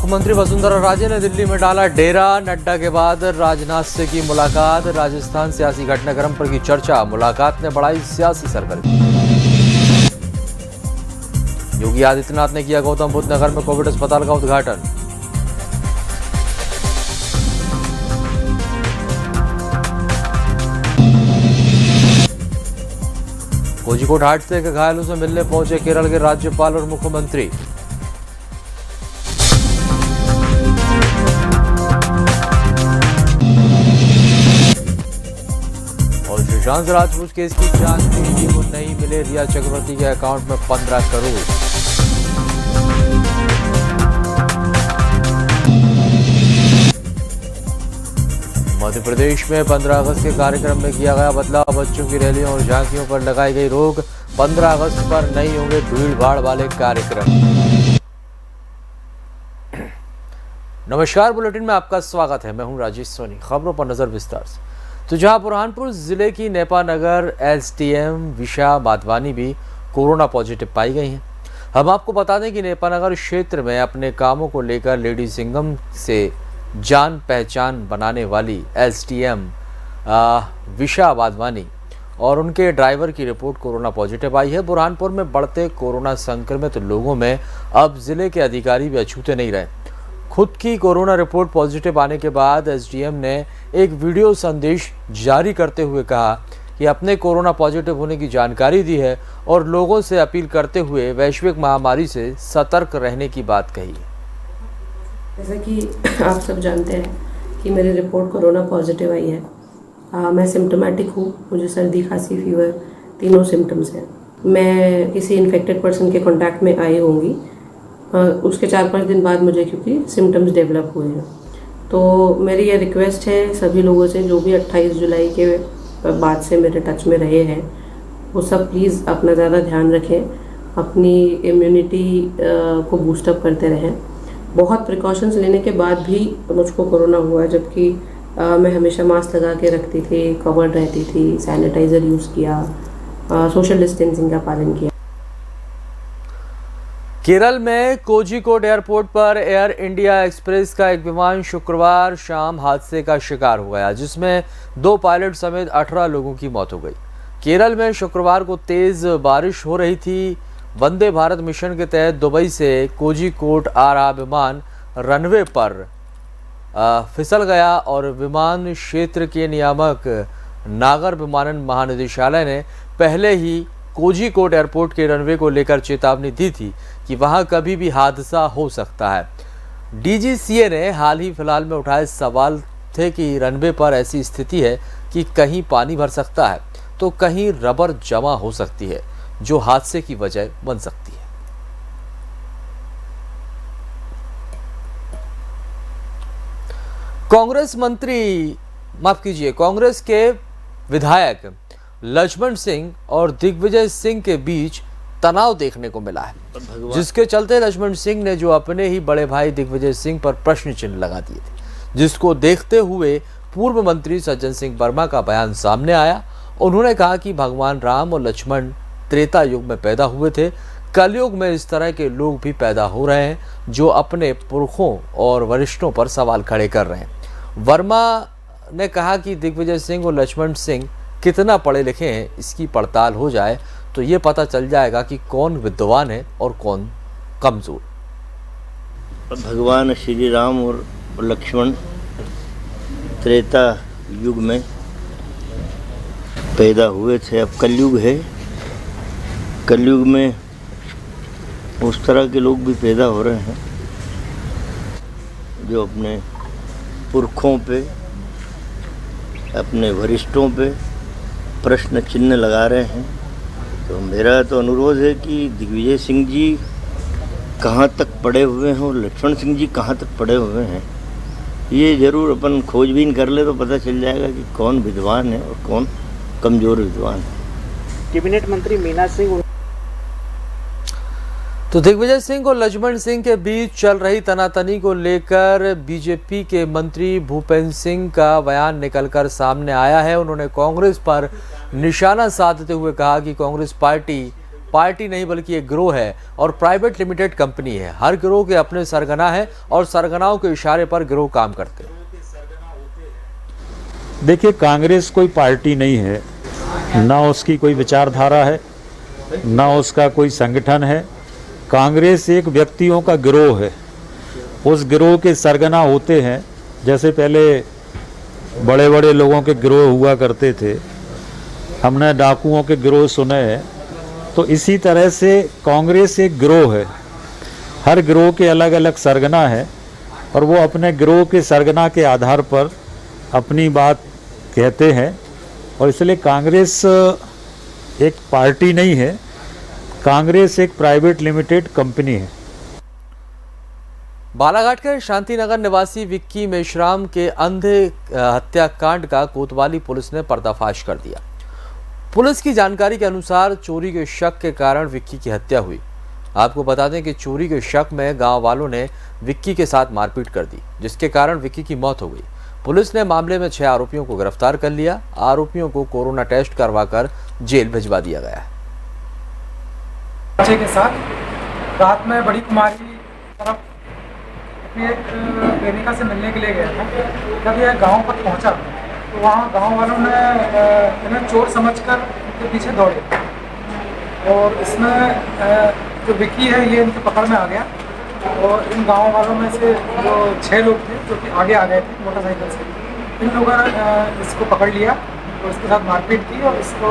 मुख्यमंत्री वसुंधरा राजे ने दिल्ली में डाला डेरा। नड्डा के बाद राजनाथ से की मुलाकात। राजस्थान सियासी घटनाक्रम पर की चर्चा। मुलाकात ने बढ़ाई सियासी सरगर्मी। योगी आदित्यनाथ ने किया गौतम बुद्ध नगर में कोविड अस्पताल का उद्घाटन। कोझिकोड हादसे के घायलों से मिलने पहुंचे केरल के राज्यपाल और मुख्यमंत्री। सुशांत राजपूत केस की जांच में वो नहीं मिले रिया चक्रवर्ती के अकाउंट में 15 करोड़। मध्य प्रदेश में 15 अगस्त के कार्यक्रम में किया गया बदलाव। बच्चों की रैलियों और झांकियों पर लगाई गई रोक। 15 अगस्त पर नहीं होंगे भीड़ भाड़ वाले कार्यक्रम। नमस्कार, बुलेटिन में आपका स्वागत है। मैं हूं राजेश सोनी। खबरों पर नजर विस्तार से। तो जहां बुरहानपुर जिले की नेपानगर एसडीएम विशा माधवानी भी कोरोना पॉजिटिव पाई गई हैं। हम आपको बता दें कि नेपानगर क्षेत्र में अपने कामों को लेकर लेडी सिंघम से जान पहचान बनाने वाली एसडीएम विशा माधवानी और उनके ड्राइवर की रिपोर्ट कोरोना पॉजिटिव आई है। बुरहानपुर में बढ़ते कोरोना संक्रमित लोगों में अब जिले के अधिकारी भी अछूते नहीं रहे। खुद की कोरोना रिपोर्ट पॉजिटिव आने के बाद एसडीएम ने एक वीडियो संदेश जारी करते हुए कहा कि अपने कोरोना पॉजिटिव होने की जानकारी दी है और लोगों से अपील करते हुए वैश्विक महामारी से सतर्क रहने की बात कही है। जैसा कि आप सब जानते हैं कि मेरी रिपोर्ट कोरोना पॉजिटिव आई है। मैं सिम्टोमेटिक हूँ। मुझे सर्दी, खांसी, फीवर तीनों सिम्टम्स हैं। मैं किसी इन्फेक्टेड पर्सन के कांटेक्ट में आई होंगी। उसके 4-5 दिन बाद मुझे क्योंकि सिम्टम्स डेवलप हुए हैं। तो मेरी ये रिक्वेस्ट है सभी लोगों से जो भी 28 जुलाई के बाद से मेरे टच में रहे हैं वो सब प्लीज़ अपना ज़्यादा ध्यान रखें, अपनी इम्यूनिटी को बूस्टअप करते रहें। बहुत प्रिकॉशंस लेने के बाद भी मुझको कोरोना हुआ, जबकि मैं हमेशा मास्क लगा के रखती थी, कवर्ड रहती थी, सैनिटाइज़र यूज़ किया, सोशल डिस्टेंसिंग का पालन किया। केरल में कोझिकोड एयरपोर्ट पर एयर इंडिया एक्सप्रेस का एक विमान शुक्रवार शाम हादसे का शिकार हो गया, जिसमें 2 पायलट समेत 18 लोगों की मौत हो गई। केरल में शुक्रवार को तेज बारिश हो रही थी। वंदे भारत मिशन के तहत दुबई से कोझिकोड आ रहा विमान रनवे पर फिसल गया और विमान क्षेत्र के नियामक नागर विमानन महानिदेशालय ने पहले ही कोझिकोड एयरपोर्ट के रनवे को लेकर चेतावनी दी थी कि वहां कभी भी हादसा हो सकता है। डीजीसीए ने हाल ही फिलहाल में उठाए सवाल थे कि रनवे पर ऐसी स्थिति है कि कहीं पानी भर सकता है तो कहीं रबर जमा हो सकती है, जो हादसे की वजह बन सकती है। कांग्रेस के विधायक लक्ष्मण सिंह और दिग्विजय सिंह के बीच तनाव देखने को मिला है, जिसके चलते लक्ष्मण सिंह ने जो अपने ही बड़े भाई दिग्विजय सिंह पर प्रश्न चिन्ह लगा दिए थे, जिसको देखते हुए पूर्व मंत्री सज्जन सिंह वर्मा का बयान सामने आया। उन्होंने कहा कि भगवान राम और लक्ष्मण त्रेता युग में पैदा हुए थे। कलयुग में इस तरह के लोग भी पैदा हो रहे हैं जो अपने पुरखों और वरिष्ठों पर सवाल खड़े कर रहे हैं। वर्मा ने कहा कि दिग्विजय सिंह और लक्ष्मण सिंह कितना पढ़े लिखे हैं, इसकी पड़ताल हो जाए तो ये पता चल जाएगा कि कौन विद्वान है और कौन कमजोर। भगवान श्री राम और लक्ष्मण त्रेता युग में पैदा हुए थे। अब कलयुग है। कलयुग में उस तरह के लोग भी पैदा हो रहे हैं जो अपने पुरखों पे, अपने वरिष्ठों पे प्रश्न चिन्ह लगा रहे हैं। तो मेरा तो अनुरोध है कि दिग्विजय सिंह जी कहाँ तक पढ़े हुए हैं और लक्ष्मण सिंह जी कहाँ तक पढ़े हुए हैं, ये ज़रूर अपन खोजबीन कर ले तो पता चल जाएगा कि कौन विद्वान है और कौन कमज़ोर विद्वान है। कैबिनेट मंत्री मीना सिंह। तो दिग्विजय सिंह और लक्ष्मण सिंह के बीच चल रही तनातनी को लेकर बीजेपी के मंत्री भूपेंद्र सिंह का बयान निकलकर सामने आया है। उन्होंने कांग्रेस पर निशाना साधते हुए कहा कि कांग्रेस पार्टी पार्टी नहीं बल्कि एक गिरोह है और प्राइवेट लिमिटेड कंपनी है। हर गिरोह के अपने सरगना है और सरगनाओं के इशारे पर गिरोह काम करते हैं। देखिए, कांग्रेस कोई पार्टी नहीं है, ना उसकी कोई विचारधारा है, ना उसका कोई संगठन है। कांग्रेस एक व्यक्तियों का गिरोह है। उस गिरोह के सरगना होते हैं। जैसे पहले बड़े बड़े लोगों के गिरोह हुआ करते थे, हमने डाकुओं के गिरोह सुने हैं, तो इसी तरह से कांग्रेस एक गिरोह है। हर गिरोह के अलग अलग सरगना है और वो अपने गिरोह के सरगना के आधार पर अपनी बात कहते हैं। और इसलिए कांग्रेस एक पार्टी नहीं है, कांग्रेस एक प्राइवेट लिमिटेड कंपनी है। बालाघाट के शांतिनगर निवासी विक्की मेश्राम के अंधे हत्याकांड का कोतवाली पुलिस ने पर्दाफाश कर दिया। पुलिस की जानकारी के अनुसार चोरी के शक के कारण विक्की की हत्या हुई। आपको बता दें कि चोरी के शक में गांव वालों ने विक्की के साथ मारपीट कर दी, जिसके कारण विक्की की मौत हो गई। पुलिस ने मामले में 6 आरोपियों को गिरफ्तार कर लिया। आरोपियों को कोरोना टेस्ट करवाकर जेल भिजवा दिया गया है। बच्चे के साथ रात में बड़ी कुमारी तरफ एक प्रेमिका से मिलने के लिए गया था। जब यह गांव पर पहुंचा तो वहां गांव वालों ने इन्हें चोर समझकर उनके पीछे दौड़े और इसमें जो विक्की है ये इनके पकड़ में आ गया। और इन गांव वालों में से जो 6 लोग थे जो कि आगे आ गए थे मोटरसाइकिल से, इन लोगों ने इसको पकड़ लिया और इसके साथ मारपीट की और इसको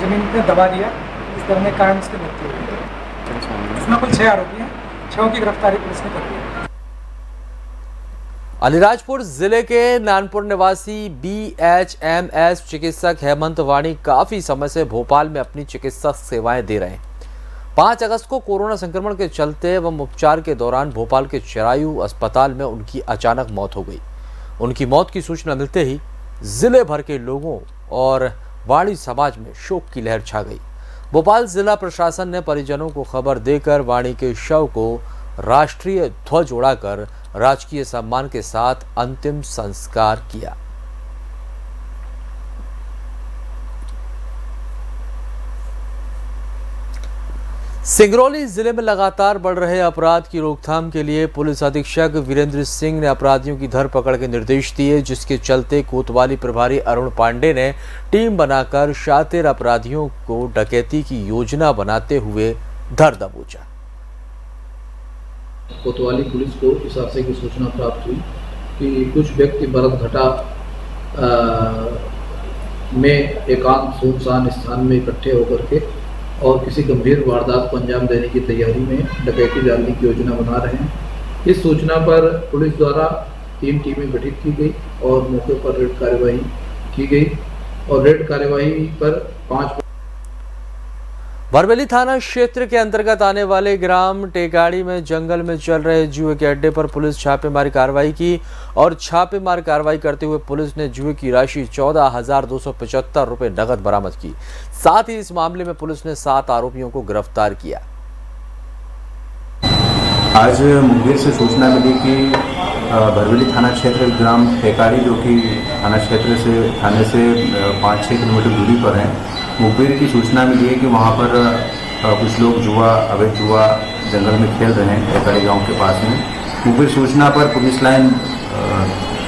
ज़मीन पे दबा दिया। इस तरह के कारण इसकी मृत्यु हुई। इसमें कुल 6 आरोपी हैं, 6 की गिरफ्तारी पुलिस ने कर दी। अलीराजपुर जिले के नानपुर निवासी BHMS चिकित्सक हेमंत वाणी काफी समय से भोपाल में अपनी चिकित्सा सेवाएं दे रहे हैं। 5 अगस्त को कोरोना संक्रमण के चलते एवं उपचार के दौरान भोपाल के चिरायू अस्पताल में उनकी अचानक मौत हो गई। उनकी मौत की सूचना मिलते ही जिले भर के लोगों और वाणी समाज में शोक की लहर छा गई। भोपाल जिला प्रशासन ने परिजनों को खबर देकर वाणी के शव को राष्ट्रीय ध्वज उड़ाकर राजकीय सम्मान के साथ अंतिम संस्कार किया। सिंगरौली जिले में लगातार बढ़ रहे अपराध की रोकथाम के लिए पुलिस अधीक्षक वीरेंद्र सिंह ने अपराधियों की धरपकड़ के निर्देश दिए, जिसके चलते कोतवाली प्रभारी अरुण पांडे ने टीम बनाकर शातिर अपराधियों को डकैती की योजना बनाते हुए धर दबोचा। कोतवाली पुलिस को इस आशय की सूचना प्राप्त हुई कि कुछ व्यक्ति बरतघटा में एकांत सुनसान स्थान में इकट्ठे होकर के और किसी गंभीर वारदात को अंजाम देने की तैयारी में डकैती डालने की योजना बना रहे हैं। इस सूचना पर पुलिस द्वारा 3 टीमें गठित की गई और मौके पर रेड कार्यवाही की गई और रेड कार्यवाही पर 5 बरबेली थाना क्षेत्र के अंतर्गत आने वाले ग्राम टेकाड़ी में जंगल में चल रहे जुए के अड्डे पर पुलिस छापेमारी कार्रवाई की और छापेमार कार्रवाई करते हुए पुलिस ने जुए की राशि 14,275 रुपए नगद बरामद की। साथ ही इस मामले में पुलिस ने 7 आरोपियों को गिरफ्तार किया। आज मुंगेर से सूचना मिली कि बरबेली थाना क्षेत्र ग्राम टेकाड़ी, जो कि थाना क्षेत्र से थाने से 5-6 किलोमीटर दूरी पर है, मुखबिर की सूचना मिली है कि वहाँ पर कुछ लोग अवैध जुआ जंगल में खेल रहे हैं टेकाड़ी गांव के पास में। मुखबिर सूचना पर पुलिस लाइन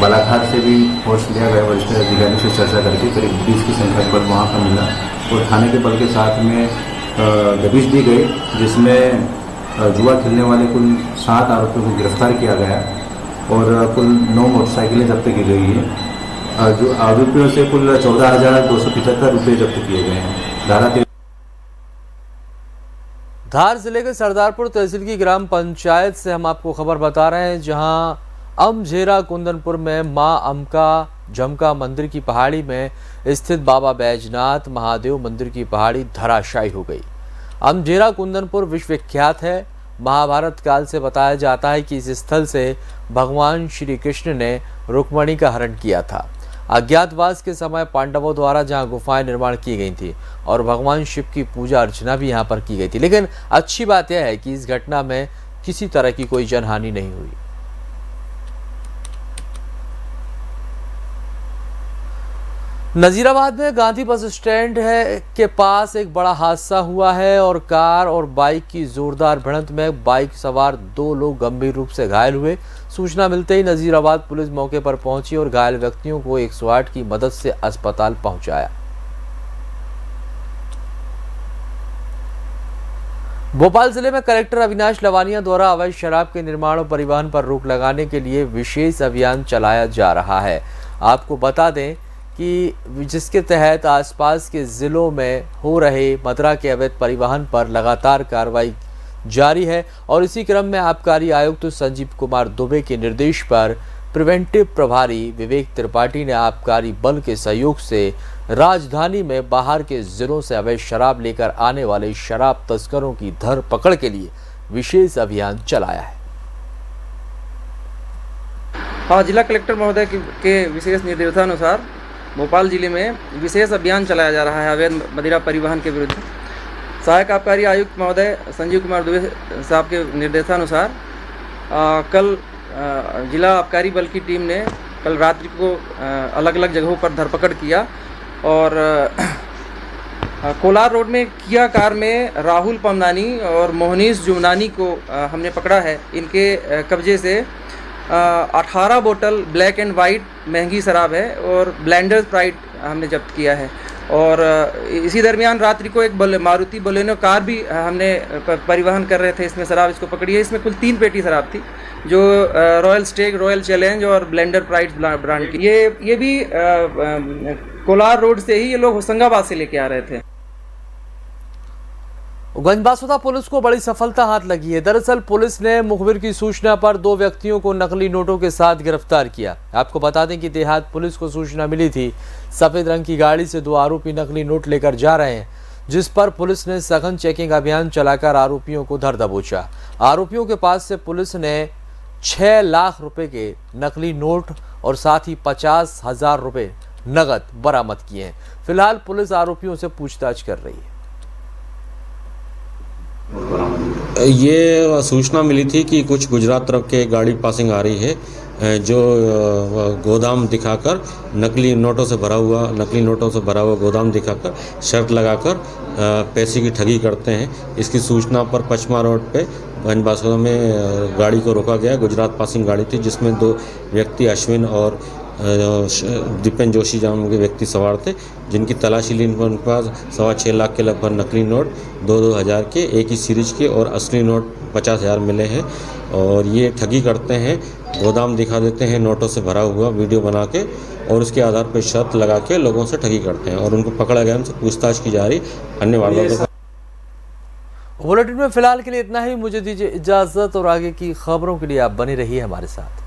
बालाघाट से भी फोर्स लिया गया, वरिष्ठ अधिकारियों से चर्चा करके करीब 20 की संख्या बल वहाँ पर मिला और थाने के बल के साथ में दबिश दी गई, जिसमें जुआ खेलने वाले कुल 7 आरोपियों को गिरफ्तार किया गया और कुल 9 मोटरसाइकिलें जब्त की गई है। जो आरोपियों से कुल 14,275 रुपये जब्त किए गए हैं। धार जिले के सरदारपुर तहसील की ग्राम पंचायत से हम आपको खबर बता रहे हैं, जहां अमझेरा कुंदनपुर में मां अमका जमका मंदिर की पहाड़ी में स्थित बाबा बैजनाथ महादेव मंदिर की पहाड़ी धराशायी हो गई। अमझेरा कुंदनपुर विश्वविख्यात है। महाभारत काल से बताया जाता है कि इस स्थल से भगवान श्री कृष्ण ने रुक्मणी का हरण किया था। अज्ञातवास के समय पांडवों द्वारा जहां गुफाएं निर्माण की गई थी और भगवान शिव की पूजा अर्चना भी यहां पर की गई थी। लेकिन अच्छी बात यह है कि इस घटना में किसी तरह की कोई जनहानि नहीं हुई। नजीराबाद में गांधी बस स्टैंड के पास एक बड़ा हादसा हुआ है और कार और बाइक की जोरदार भिड़ंत में बाइक सवार 2 लोग गंभीर रूप से घायल हुए। सूचना मिलते ही नजीराबाद पुलिस मौके पर पहुंची और घायल व्यक्तियों को 108 की मदद से अस्पताल पहुंचाया। भोपाल जिले में कलेक्टर अविनाश लवानिया द्वारा अवैध शराब के निर्माण और परिवहन पर रोक लगाने के लिए विशेष अभियान चलाया जा रहा है। आपको बता दें कि जिसके तहत आसपास के जिलों में हो रहे मदिरा के अवैध परिवहन पर लगातार कार्रवाई जारी है और इसी क्रम में आबकारी आयुक्त संजीव कुमार दुबे के निर्देश पर प्रिवेंटिव प्रभारी विवेक त्रिपाठी ने आबकारी बल के सहयोग से राजधानी में बाहर के जिलों से अवैध शराब लेकर आने वाले शराब तस्करों की धरपकड़ के लिए विशेष अभियान चलाया है। हाँ, जिला कलेक्टर महोदय के विशेष निर्देशानुसार भोपाल जिले में विशेष अभियान चलाया जा रहा है अवैध मदिरा परिवहन के विरुद्ध। सहायक आबकारी आयुक्त महोदय संजीव कुमार दुबे साहब के निर्देशानुसार कल जिला आबकारी बल की टीम ने कल रात्रि को अलग अलग जगहों पर धरपकड़ किया और कोलार रोड में किया कार में राहुल पमनानी और मोहनीश जुमनानी को हमने पकड़ा है। इनके कब्जे से 18 बोतल ब्लैक एंड वाइट महंगी शराब है और ब्लेंडर स्प्राइट हमने जब्त किया है। और इसी दरमियान रात्रि को एक मारुति बोलेनो कार भी हमने परिवहन कर रहे थे, इसमें शराब इसको पकड़ी है। इसमें कुल 3 पेटी शराब थी जो रॉयल स्टेक, रॉयल चैलेंज और ब्लेंडर प्राइड ब्रांड की। ये भी कोलार रोड से ही ये लोग होशंगाबाद से लेके आ रहे थे। गंजबासौदा पुलिस को बड़ी सफलता हाथ लगी है। दरअसल पुलिस ने मुखबिर की सूचना पर 2 व्यक्तियों को नकली नोटों के साथ गिरफ्तार किया। आपको बता दें कि देहात पुलिस को सूचना मिली थी सफेद रंग की गाड़ी से 2 आरोपी नकली नोट लेकर जा रहे हैं, जिस पर पुलिस ने सघन चेकिंग अभियान चलाकर आरोपियों को धर दबोचा। आरोपियों के पास से पुलिस ने 6 लाख रुपए के नकली नोट और साथ ही 50,000 रुपए नगद बरामद किए हैं। फिलहाल पुलिस आरोपियों से पूछताछ कर रही है। ये सूचना मिली थी कि कुछ गुजरात तरफ के गाड़ी पासिंग आ रही है जो गोदाम दिखाकर नकली नोटों से भरा हुआ गोदाम दिखाकर शर्त लगाकर पैसे की ठगी करते हैं। इसकी सूचना पर पचमा रोड पे गंजबासौदा में गाड़ी को रोका गया। गुजरात पासिंग गाड़ी थी जिसमें 2 व्यक्ति अश्विन और दीपेन जोशी नाम के व्यक्ति सवार थे, जिनकी तलाशी ली। उनके पास 6.25 लाख के लगभग नकली नोट 2-2 हज़ार के एक ही सीरीज के और असली नोट 50,000 मिले हैं। और ये ठगी करते हैं, गोदाम दिखा देते हैं नोटों से भरा हुआ वीडियो बना के और उसके आधार पर शर्त लगा के लोगों से ठगी करते हैं और उनको पकड़ा गया, उनसे पूछताछ की जा रही। अन्य वारदातों बुलेटिन में फिलहाल के लिए इतना ही। मुझे दीजिए इजाजत और आगे की खबरों के लिए आप बने रहिए हमारे साथ।